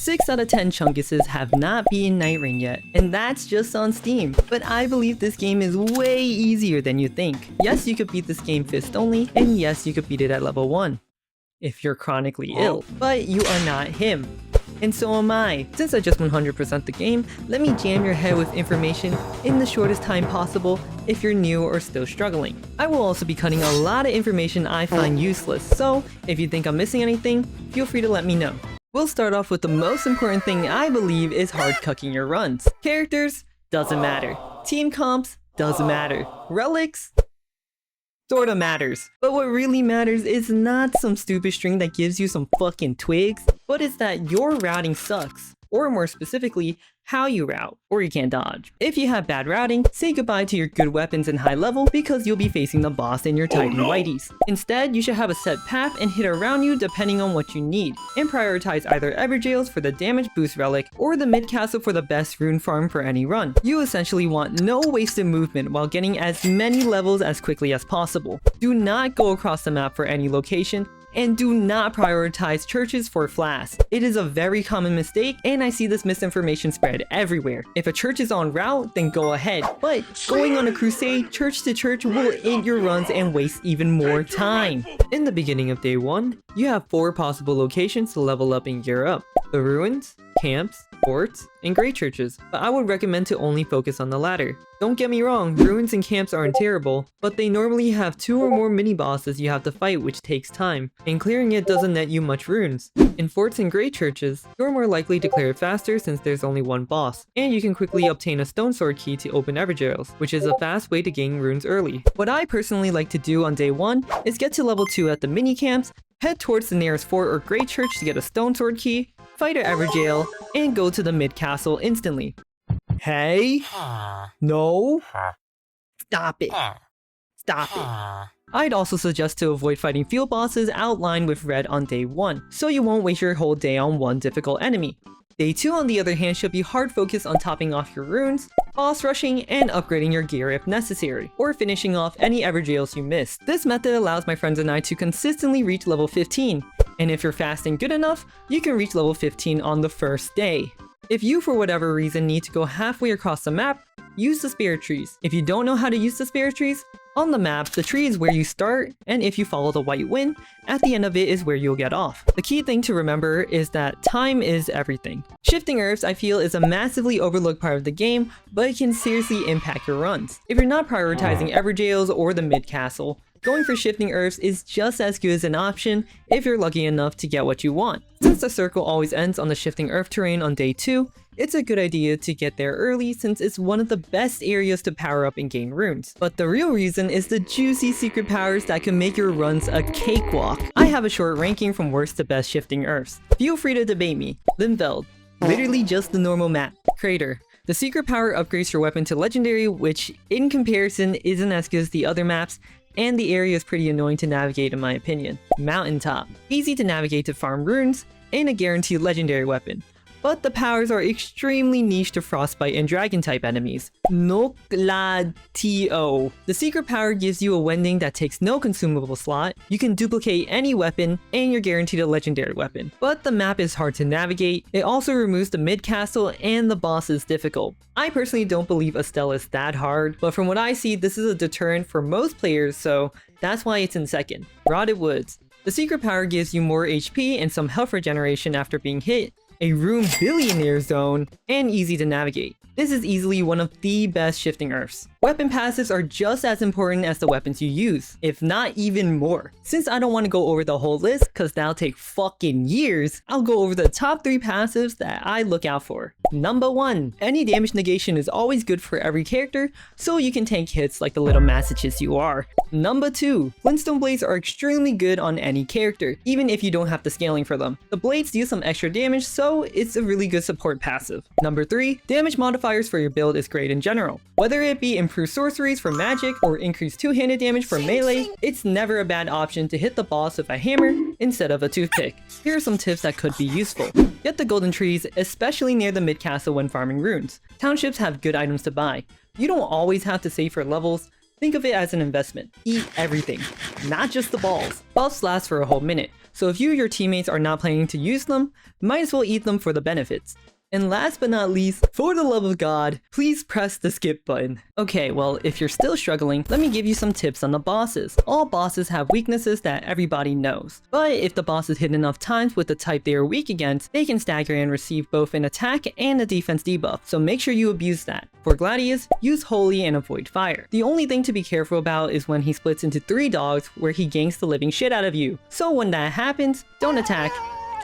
6 out of 10 chunkuses have not beaten Nightreign yet, and that's just on Steam. But I believe this game is way easier than you think. Yes, you could beat this game fist only, and yes, you could beat it at level 1. If you're chronically ill, but you are not him. And so am I. Since I just 100% the game, let me jam your head with information in the shortest time possible if you're new or still struggling. I will also be cutting a lot of information I find useless, so if you think I'm missing anything, feel free to let me know. We'll start off with the most important thing I believe is hard cucking your runs. Characters? Doesn't matter. Team comps? Doesn't matter. Relics? Sorta matters. But what really matters is not some stupid string that gives you some fucking twigs, but it's that your routing sucks. Or more specifically, how you route, or you can't dodge. If you have bad routing, say goodbye to your good weapons in high level because you'll be facing the boss in your Titan whiteys. Instead, you should have a set path and hit around you depending on what you need, and prioritize either Everjails for the damage boost relic or the mid castle for the best rune farm for any run. You essentially want no wasted movement while getting as many levels as quickly as possible. Do not go across the map for any location, and do not prioritize churches for flasks. It is a very common mistake, and I see this misinformation spread everywhere. If a church is en route, then go ahead. But going on a crusade, church to church will end your runs and waste even more time. In the beginning of day 1, you have 4 possible locations to level up and gear up. The ruins, camps, forts, and great churches, but I would recommend to only focus on the latter. Don't get me wrong, ruins and camps aren't terrible, but they normally have 2 or more mini-bosses you have to fight, which takes time, and clearing it doesn't net you much runes. In forts and great churches, you're more likely to clear it faster since there's only one boss, and you can quickly obtain a stone sword key to open Everjails, which is a fast way to gain runes early. What I personally like to do on day 1 is get to level 2 at the mini camps, head towards the nearest fort or great church to get a stone sword key, fight an Everjail, and go to the mid castle instantly. Hey? No? Stop it. Stop it. I'd also suggest to avoid fighting field bosses outlined with red on day 1, so you won't waste your whole day on one difficult enemy. Day 2 on the other hand should be hard focused on topping off your runes, boss rushing, and upgrading your gear if necessary, or finishing off any Everjails you missed. This method allows my friends and I to consistently reach level 15, and if you're fast and good enough, you can reach level 15 on the first day. If you for whatever reason need to go halfway across the map, use the spirit trees. If you don't know how to use the spirit trees, on the map, the tree is where you start, and if you follow the white wind, at the end of it is where you'll get off. The key thing to remember is that time is everything. Shifting herbs, I feel, is a massively overlooked part of the game, but it can seriously impact your runs. If you're not prioritizing Everjails or the mid castle, going for shifting herbs is just as good as an option if you're lucky enough to get what you want. Since the circle always ends on the shifting earth terrain on day 2, it's a good idea to get there early since it's one of the best areas to power up and gain runes. But the real reason is the juicy secret powers that can make your runs a cakewalk. I have a short ranking from worst to best shifting earths. Feel free to debate me. Linfeld, literally just the normal map. Crater. The secret power upgrades your weapon to legendary, which in comparison isn't as good as the other maps, and the area is pretty annoying to navigate in my opinion. Mountaintop. Easy to navigate to farm runes, and a guaranteed legendary weapon. But the powers are extremely niche to frostbite and dragon type enemies. Gladius. The secret power gives you a wending that takes no consumable slot, you can duplicate any weapon, and you're guaranteed a legendary weapon. But the map is hard to navigate, it also removes the mid castle, and the boss is difficult. I personally don't believe Estelle is that hard, but from what I see, this is a deterrent for most players, so that's why it's in second. Rotted Woods. The secret power gives you more HP and some health regeneration after being hit, a rune billionaire zone, and easy to navigate. This is easily one of the best shifting earths. Weapon passives are just as important as the weapons you use, if not even more. Since I don't want to go over the whole list, cause that'll take fucking years, I'll go over the top 3 passives that I look out for. Number 1, any damage negation is always good for every character, so you can tank hits like the little masochist you are. Number 2, Flintstone blades are extremely good on any character, even if you don't have the scaling for them. The blades deal some extra damage, so it's a really good support passive. Number 3, damage modifiers for your build is great in general. Whether it be improved sorceries for magic or increased two-handed damage for melee, it's never a bad option to hit the boss with a hammer instead of a toothpick. Here are some tips that could be useful. Get the golden trees, especially near the mid castle when farming runes. Townships have good items to buy. You don't always have to save for levels. Think of it as an investment. Eat everything, not just the balls. Buffs last for a whole minute, so if you or your teammates are not planning to use them, might as well eat them for the benefits. And last but not least, for the love of God, please press the skip button. Okay, well, if you're still struggling, let me give you some tips on the bosses. All bosses have weaknesses that everybody knows. But if the boss is hit enough times with the type they are weak against, they can stagger and receive both an attack and a defense debuff, so make sure you abuse that. For Gladius, use Holy and avoid fire. The only thing to be careful about is when he splits into 3 dogs where he ganks the living shit out of you. So when that happens, don't attack,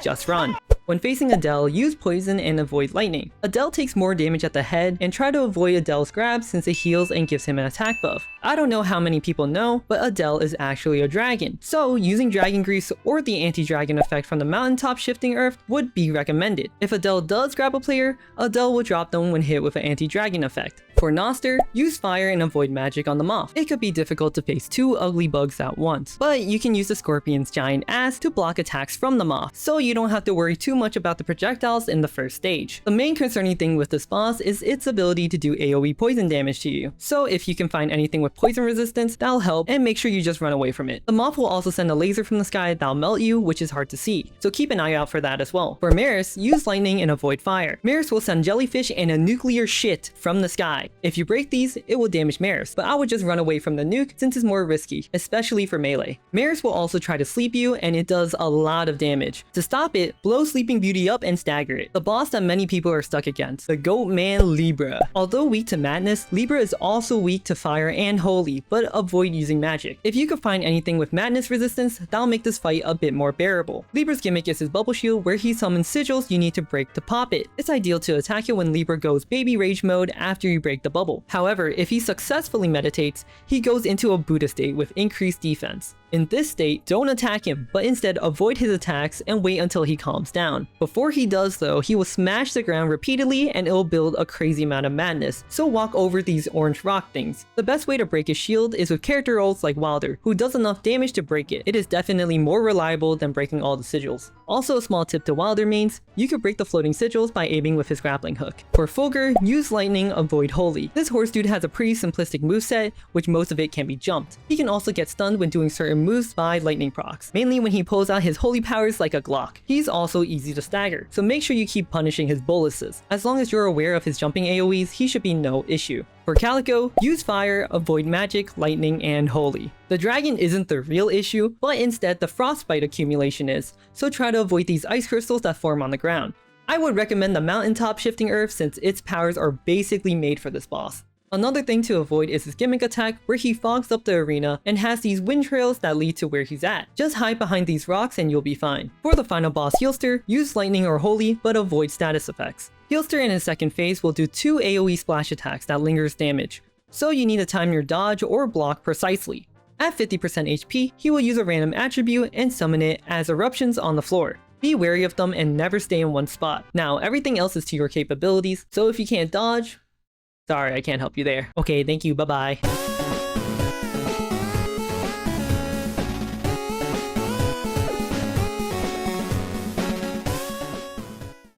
just run. When facing Edel, use poison and avoid lightning. Edel takes more damage at the head, and try to avoid Edel's grab since it heals and gives him an attack buff. I don't know how many people know, but Edel is actually a dragon, so using dragon grease or the anti-dragon effect from the mountaintop shifting earth would be recommended. If Edel does grab a player, Edel will drop them when hit with an anti-dragon effect. For Gnoster, use fire and avoid magic on the moth. It could be difficult to face 2 ugly bugs at once, but you can use the scorpion's giant ass to block attacks from the moth, so you don't have to worry too much about the projectiles in the first stage. The main concerning thing with this boss is its ability to do AoE poison damage to you, so if you can find anything with poison resistance, that'll help, and make sure you just run away from it. The moth will also send a laser from the sky that'll melt you, which is hard to see, so keep an eye out for that as well. For Maris, use lightning and avoid fire. Maris will send jellyfish and a nuclear shit from the sky. If you break these, it will damage Maris, but I would just run away from the nuke since it's more risky, especially for melee. Maris will also try to sleep you, and it does a lot of damage. To stop it, blow Sleeping Beauty up and stagger it. The boss that many people are stuck against, the goat man Libra. Although weak to madness, Libra is also weak to fire and holy, but avoid using magic. If you could find anything with madness resistance, that'll make this fight a bit more bearable. Libra's gimmick is his bubble shield, where he summons sigils you need to break to pop it. It's ideal to attack it when Libra goes baby rage mode after you break the bubble. However, if he successfully meditates, he goes into a Buddha state with increased defense. In this state, don't attack him, but instead avoid his attacks and wait until he calms down. Before he does though, he will smash the ground repeatedly and it will build a crazy amount of madness, so walk over these orange rock things. The best way to break his shield is with character ults like Wilder, who does enough damage to break it. It is definitely more reliable than breaking all the sigils. Also, a small tip to Wilder mains, you could break the floating sigils by aiming with his grappling hook. For Fulgher, use lightning, avoid holy. This horse dude has a pretty simplistic moveset, which most of it can be jumped. He can also get stunned when doing certain moves by lightning procs, mainly when he pulls out his holy powers like a Glock. He's also easy to stagger, so make sure you keep punishing his boluses. As long as you're aware of his jumping AoEs, he should be no issue. For Caligo, use fire, avoid magic, lightning, and holy. The dragon isn't the real issue, but instead the frostbite accumulation is, so try to avoid these ice crystals that form on the ground. I would recommend the mountaintop shifting earth since its powers are basically made for this boss. Another thing to avoid is his gimmick attack, where he fogs up the arena and has these wind trails that lead to where he's at. Just hide behind these rocks and you'll be fine. For the final boss Heolstor, use lightning or holy, but avoid status effects. Heolstor in his second phase will do 2 AoE splash attacks that lingers damage, so you need to time your dodge or block precisely. At 50% HP, he will use a random attribute and summon it as eruptions on the floor. Be wary of them and never stay in one spot. Now, everything else is to your capabilities, so if you can't dodge, sorry, I can't help you there. Okay, thank you, bye-bye.